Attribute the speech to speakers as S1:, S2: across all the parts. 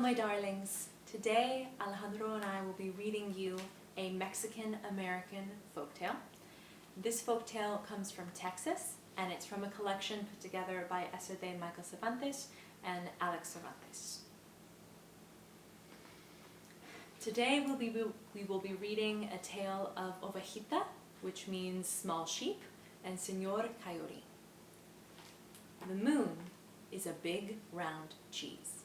S1: my darlings. Today, Alejandro and I will be reading you a Mexican-American folktale. This folktale comes from Texas, and it's from a collection put together by S.D. Michael Cervantes and Alex Cervantes. Today we will be reading a tale of Ovejita, which means small sheep, and Señor Coyote. The moon is a big, round cheese.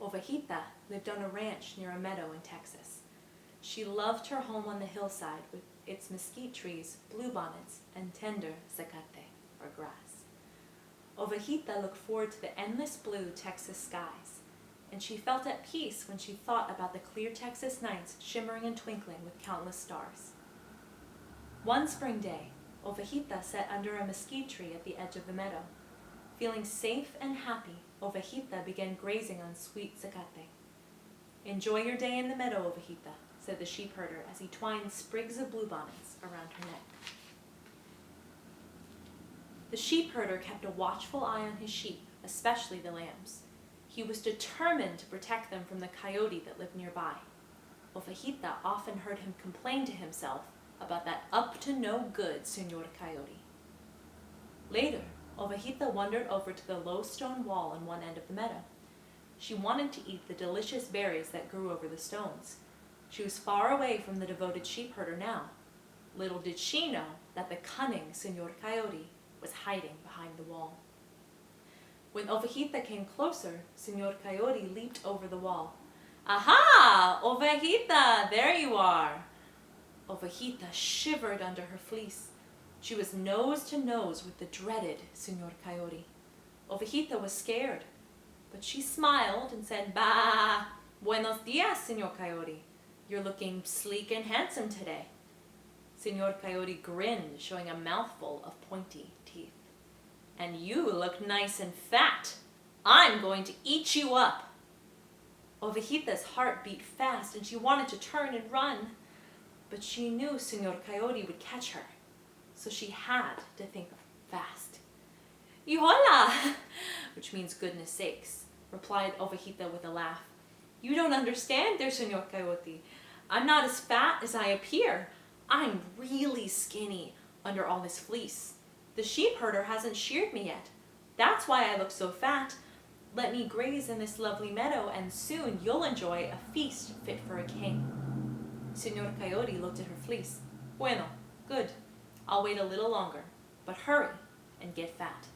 S1: Ovejita lived on a ranch near a meadow in Texas. She loved her home on the hillside with its mesquite trees, bluebonnets, and tender zacate, or grass. Ovejita looked forward to the endless blue Texas skies, and she felt at peace when she thought about the clear Texas nights shimmering and twinkling with countless stars. One spring day, Ovejita sat under a mesquite tree at the edge of the meadow. Feeling safe and happy, Ovejita began grazing on sweet zacate. "Enjoy your day in the meadow, Ovejita," said the sheep herder as he twined sprigs of bluebonnets around her neck. The sheep herder kept a watchful eye on his sheep, especially the lambs. He was determined to protect them from the coyote that lived nearby. Ovejita often heard him complain to himself about that up-to-no-good Señor Coyote. Later, Ovejita wandered over to the low stone wall on one end of the meadow. She wanted to eat the delicious berries that grew over the stones. She was far away from the devoted sheep herder now. Little did she know that the cunning Señor Coyote was hiding behind the wall. When Ovejita came closer, Señor Coyote leaped over the wall. "Aha! Ovejita, there you are!" Ovejita shivered under her fleece. She was nose to nose with the dreaded Señor Coyote. Ovejita was scared, but she smiled and said, "Bah! Buenos dias, Señor Coyote. You're looking sleek and handsome today." Señor Coyote grinned, showing a mouthful of pointy teeth. "And you look nice and fat. I'm going to eat you up." Ovejita's heart beat fast and she wanted to turn and run, but she knew Señor Coyote would catch her. So she had to think fast. "Y hola," which means goodness sakes, replied Ovejita with a laugh. "You don't understand there, Señor Coyote. I'm not as fat as I appear. I'm really skinny under all this fleece. The sheep herder hasn't sheared me yet. That's why I look so fat. Let me graze in this lovely meadow and soon you'll enjoy a feast fit for a king." Señor Coyote looked at her fleece. "Bueno, good. I'll wait a little longer, but hurry and get fat."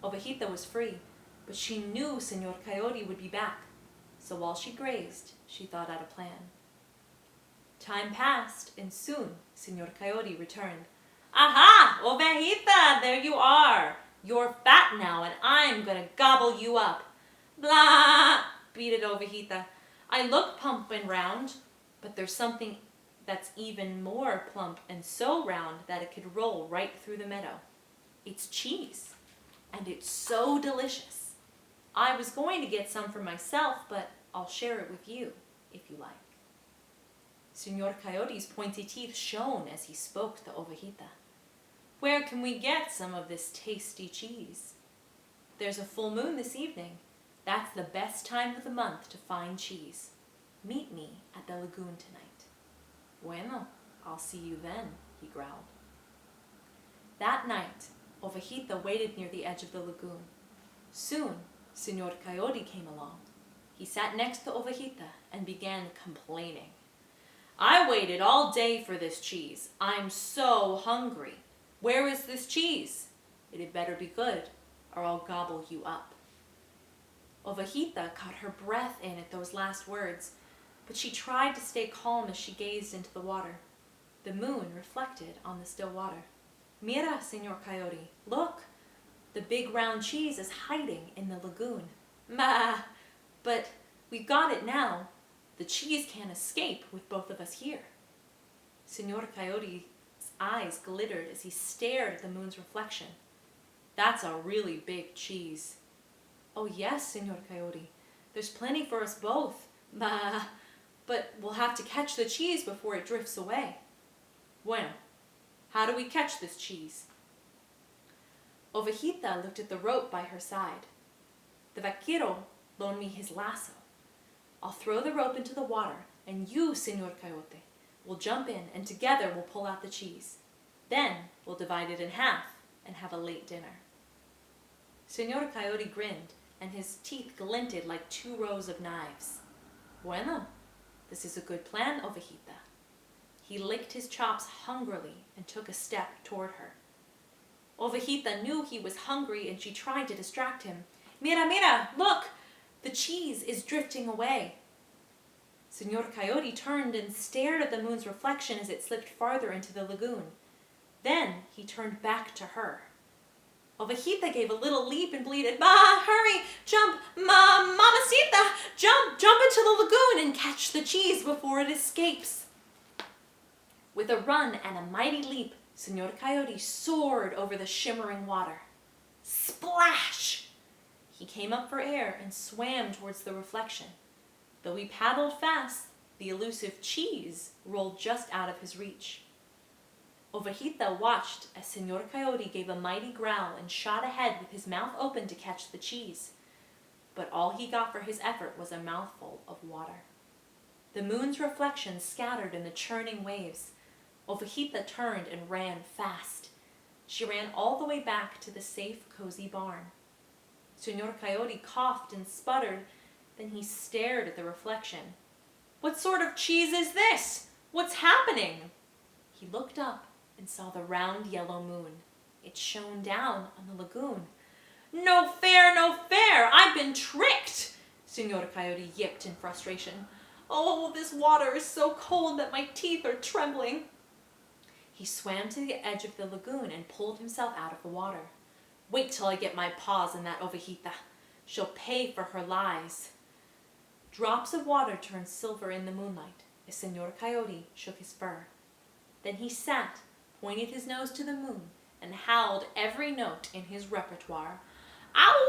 S1: Ovejita was free, but she knew Señor Coyote would be back, so while she grazed, she thought out a plan. Time passed, and soon Señor Coyote returned. "Aha! Ovejita, there you are! You're fat now, and I'm gonna gobble you up." "Blah!" bleated Ovejita. "I look plump and round, but there's something that's even more plump and so round that it could roll right through the meadow. It's cheese, and it's so delicious. I was going to get some for myself, but I'll share it with you, if you like." Señor Coyote's pointy teeth shone as he spoke to Ovejita. "Where can we get some of this tasty cheese?" "There's a full moon this evening. That's the best time of the month to find cheese. Meet me at the lagoon tonight." "Bueno, I'll see you then," he growled. That night, Ovejita waited near the edge of the lagoon. Soon, Señor Coyote came along. He sat next to Ovejita and began complaining. "I waited all day for this cheese. I'm so hungry. Where is this cheese? It had better be good, or I'll gobble you up." Ovejita caught her breath in at those last words, but she tried to stay calm as she gazed into the water. The moon reflected on the still water. "Mira, Señor Coyote, look! The big round cheese is hiding in the lagoon." "Bah! But we've got it now. The cheese can't escape with both of us here." Señor Coyote's eyes glittered as he stared at the moon's reflection. "That's a really big cheese." "Oh yes, Señor Coyote. There's plenty for us both. Bah! But we'll have to catch the cheese before it drifts away." "Bueno, how do we catch this cheese?" Ovejita looked at the rope by her side. The vaquero loan me his lasso. I'll throw the rope into the water, and you, Señor Coyote, will jump in, and together we'll pull out the cheese. Then we'll divide it in half and have a late dinner." Señor Coyote grinned, and his teeth glinted like 2 rows of knives. "Bueno, this is a good plan, Ovejita." He licked his chops hungrily and took a step toward her. Ovejita knew he was hungry, and she tried to distract him. "Mira, mira, look! The cheese is drifting away." Señor Coyote turned and stared at the moon's reflection as it slipped farther into the lagoon. Then he turned back to her. Ovejita gave a little leap and bleated, "Ma, hurry, jump, mamacita, jump into the lagoon and catch the cheese before it escapes." With a run and a mighty leap, Señor Coyote soared over the shimmering water. Splash! He came up for air and swam towards the reflection. Though he paddled fast, the elusive cheese rolled just out of his reach. Ovejita watched as Señor Coyote gave a mighty growl and shot ahead with his mouth open to catch the cheese. But all he got for his effort was a mouthful of water. The moon's reflection scattered in the churning waves. Ovejita turned and ran fast. She ran all the way back to the safe, cozy barn. Señor Coyote coughed and sputtered. Then he stared at the reflection. "What sort of cheese is this? What's happening?" He looked up and saw the round yellow moon. It shone down on the lagoon. "No fair, no fair! I've been tricked!" Señor Coyote yipped in frustration. "Oh, this water is so cold that my teeth are trembling." He swam to the edge of the lagoon and pulled himself out of the water. "Wait till I get my paws in that Ovejita. She'll pay for her lies." Drops of water turned silver in the moonlight as Señor Coyote shook his fur. Then he sat, pointed his nose to the moon, and howled every note in his repertoire. "Ow!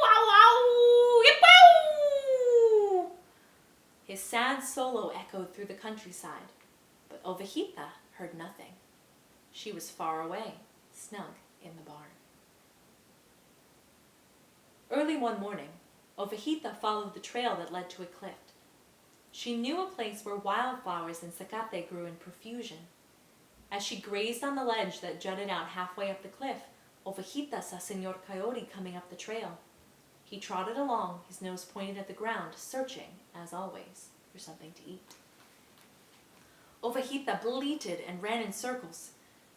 S1: Ow! Ow! Yip-ow!" His sad solo echoed through the countryside, but Ovejita heard nothing. She was far away, snug in the barn. Early one morning, Ovejita followed the trail that led to a cliff. She knew a place where wildflowers and zacate grew in profusion. As she grazed on the ledge that jutted out halfway up the cliff, Ovejita saw Señor Coyote coming up the trail. He trotted along, his nose pointed at the ground, searching, as always, for something to eat. Ovejita bleated and ran in circles.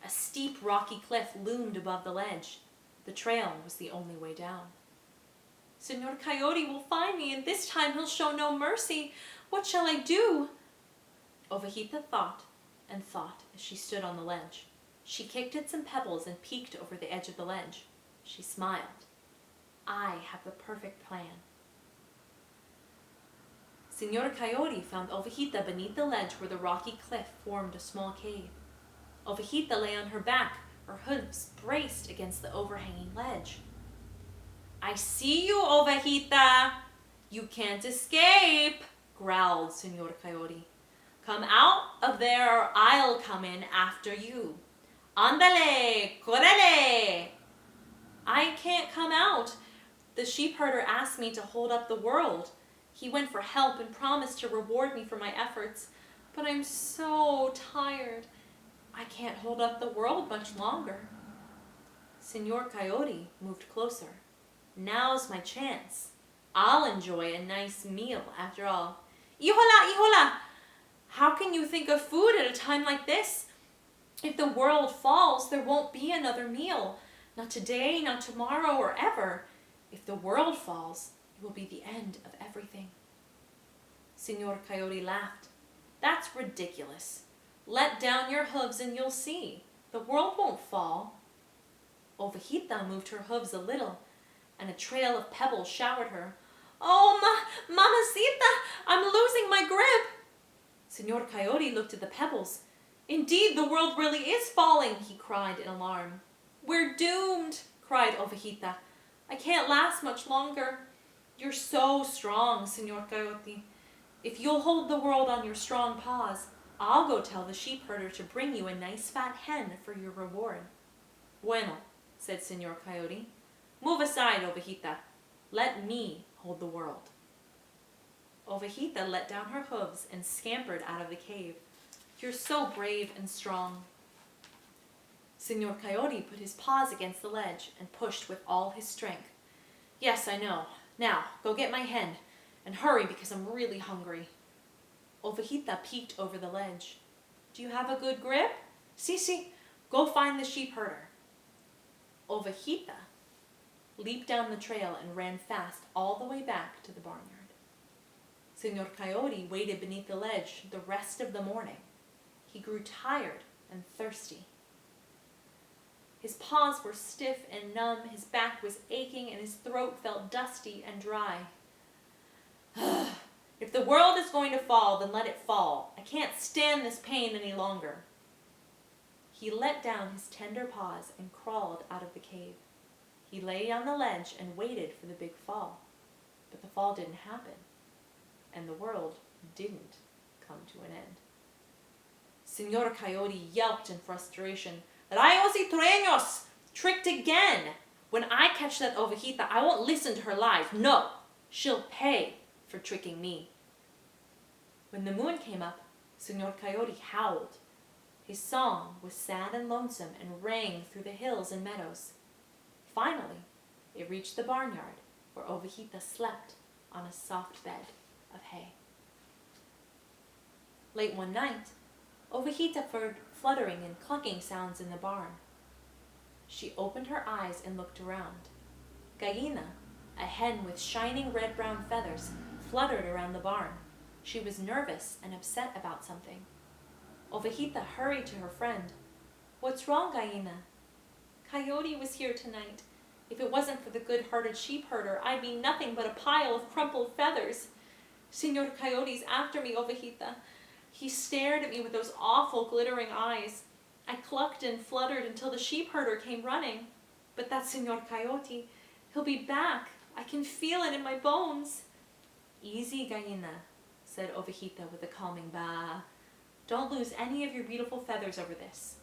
S1: A steep, rocky cliff loomed above the ledge. The trail was the only way down. "Señor Coyote will find me, and this time he'll show no mercy. What shall I do?" Ovejita thought and thought as she stood on the ledge. She kicked at some pebbles and peeked over the edge of the ledge. She smiled. "I have the perfect plan." Señor Coyote found Ovejita beneath the ledge where the rocky cliff formed a small cave. Ovejita lay on her back, her hooves braced against the overhanging ledge. "I see you, Ovejita! You can't escape!" growled Señor Coyote. "Come out of there or I'll come in after you. Ándale, córrele!" "I can't come out. The sheep herder asked me to hold up the world. He went for help and promised to reward me for my efforts. But I'm so tired. I can't hold up the world much longer." Señor Coyote moved closer. "Now's my chance. I'll enjoy a nice meal after all." "Híjola, híjola! How can you think of food at a time like this? If the world falls, there won't be another meal. Not today, not tomorrow, or ever. If the world falls, it will be the end of everything." Señor Coyote laughed. "That's ridiculous. Let down your hooves and you'll see. The world won't fall." Ovejita moved her hooves a little, and a trail of pebbles showered her. "Oh, mamacita, I'm losing my grip." Señor Coyote looked at the pebbles. "Indeed, the world really is falling," he cried in alarm. "We're doomed," cried Ovejita. "I can't last much longer." "You're so strong, Señor Coyote. If you'll hold the world on your strong paws, I'll go tell the sheep herder to bring you a nice fat hen for your reward." "Bueno," said Señor Coyote. "Move aside, Ovejita. Let me hold the world." Ovejita let down her hooves and scampered out of the cave. "You're so brave and strong." Señor Coyote put his paws against the ledge and pushed with all his strength. "Yes, I know. Now, go get my hen, and hurry because I'm really hungry." Ovejita peeked over the ledge. "Do you have a good grip?" "Si. Go find the sheep herder." Ovejita leaped down the trail and ran fast all the way back to the barnyard. Señor Coyote waited beneath the ledge the rest of the morning. He grew tired and thirsty. His paws were stiff and numb, his back was aching, and his throat felt dusty and dry. "If the world is going to fall, then let it fall. I can't stand this pain any longer." He let down his tender paws and crawled out of the cave. He lay on the ledge and waited for the big fall. But the fall didn't happen, and the world didn't come to an end. Señor Coyote yelped in frustration. "Rayos y truenos! Tricked again! When I catch that Ovejita, I won't listen to her lies. No, she'll pay for tricking me." When the moon came up, Señor Coyote howled. His song was sad and lonesome and rang through the hills and meadows. Finally, it reached the barnyard, where Ovejita slept on a soft bed of hay. Late one night, Ovejita heard fluttering and clucking sounds in the barn. She opened her eyes and looked around. Gallina, a hen with shining red-brown feathers, fluttered around the barn. She was nervous and upset about something. Ovejita hurried to her friend. "What's wrong, Gallina?" "Coyote was here tonight. If it wasn't for the good-hearted sheep herder, I'd be nothing but a pile of crumpled feathers. Señor Coyote's after me, Ovejita. He stared at me with those awful glittering eyes. I clucked and fluttered until the sheep herder came running. But that Señor Coyote, he'll be back. I can feel it in my bones." "Easy, Gallina," said Ovejita with a calming "bah." "Don't lose any of your beautiful feathers over this.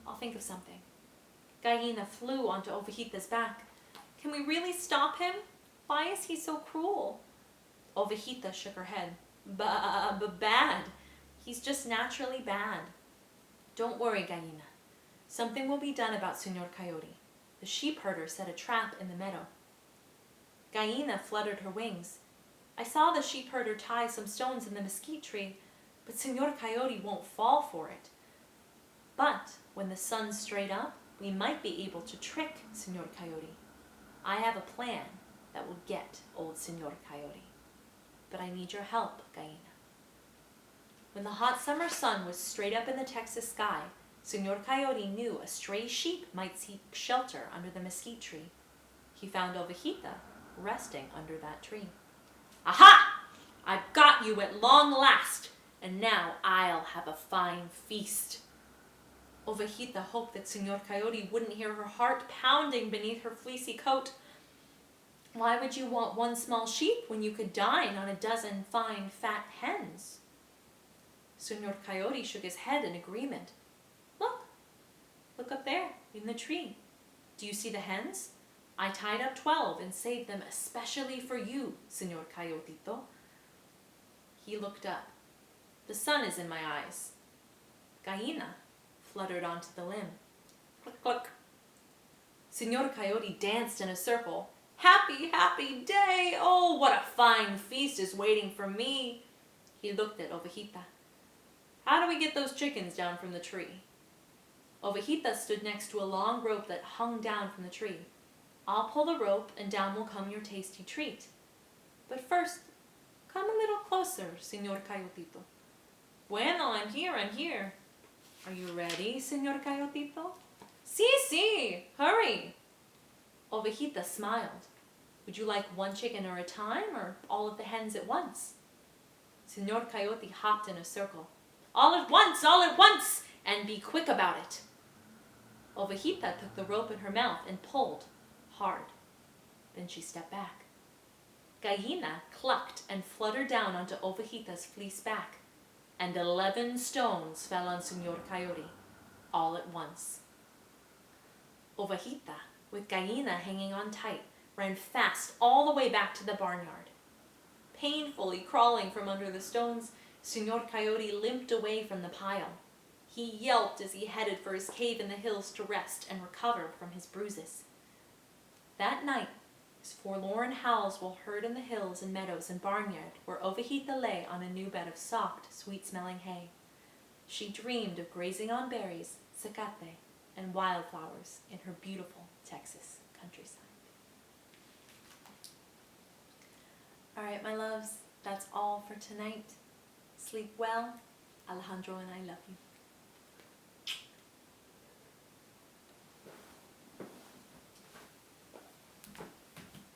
S1: I'll think of something." Gallina flew onto Ovejita's back. "Can we really stop him? Why is he so cruel?" Ovejita shook her head. Bad. He's just naturally bad." "Don't worry, Gallina. Something will be done about Señor Coyote. The sheep herder set a trap in the meadow." Gallina fluttered her wings. "I saw the sheep herder tie some stones in the mesquite tree, but Señor Coyote won't fall for it. But when the sun's straight up, we might be able to trick Señor Coyote. I have a plan that will get old Señor Coyote. But I need your help, Gallina." When the hot summer sun was straight up in the Texas sky, Señor Coyote knew a stray sheep might seek shelter under the mesquite tree. He found Ovejita resting under that tree. "Aha! I've got you at long last, and now I'll have a fine feast." Ovejita hoped that Señor Coyote wouldn't hear her heart pounding beneath her fleecy coat. Why would you want one small sheep when you could dine on a dozen fine, fat hens? Señor Coyote shook his head in agreement. Look up there, in the tree. Do you see the hens? I tied up 12 and saved them especially for you, Señor Coyotito. He looked up. The sun is in my eyes. Gallina fluttered onto the limb. Cluck, cluck. Señor Coyote danced in a circle. Happy, happy day! Oh, what a fine feast is waiting for me! He looked at Ovejita. How do we get those chickens down from the tree? Ovejita stood next to a long rope that hung down from the tree. I'll pull the rope and down will come your tasty treat. But first, come a little closer, Señor Coyotito. Bueno, I'm here. Are you ready, Señor Coyotito? Sí, hurry. Ovejita smiled. Would you like one chicken at a time or all of the hens at once? Señor Coyote hopped in a circle. All at once, and be quick about it. Ovejita took the rope in her mouth and pulled hard. Then she stepped back. Gallina clucked and fluttered down onto Ovejita's fleece back, and 11 stones fell on Señor Coyote, all at once. Ovejita, with Gallina hanging on tight, ran fast all the way back to the barnyard. Painfully crawling from under the stones, Señor Coyote limped away from the pile. He yelped as he headed for his cave in the hills to rest and recover from his bruises. That night, his forlorn howls were heard in the hills and meadows and barnyard where Ovejita lay on a new bed of soft, sweet-smelling hay. She dreamed of grazing on berries, zacate, and wildflowers in her beautiful Texas countryside. All right, my loves, that's all for tonight. Sleep well. Alejandro and I love you.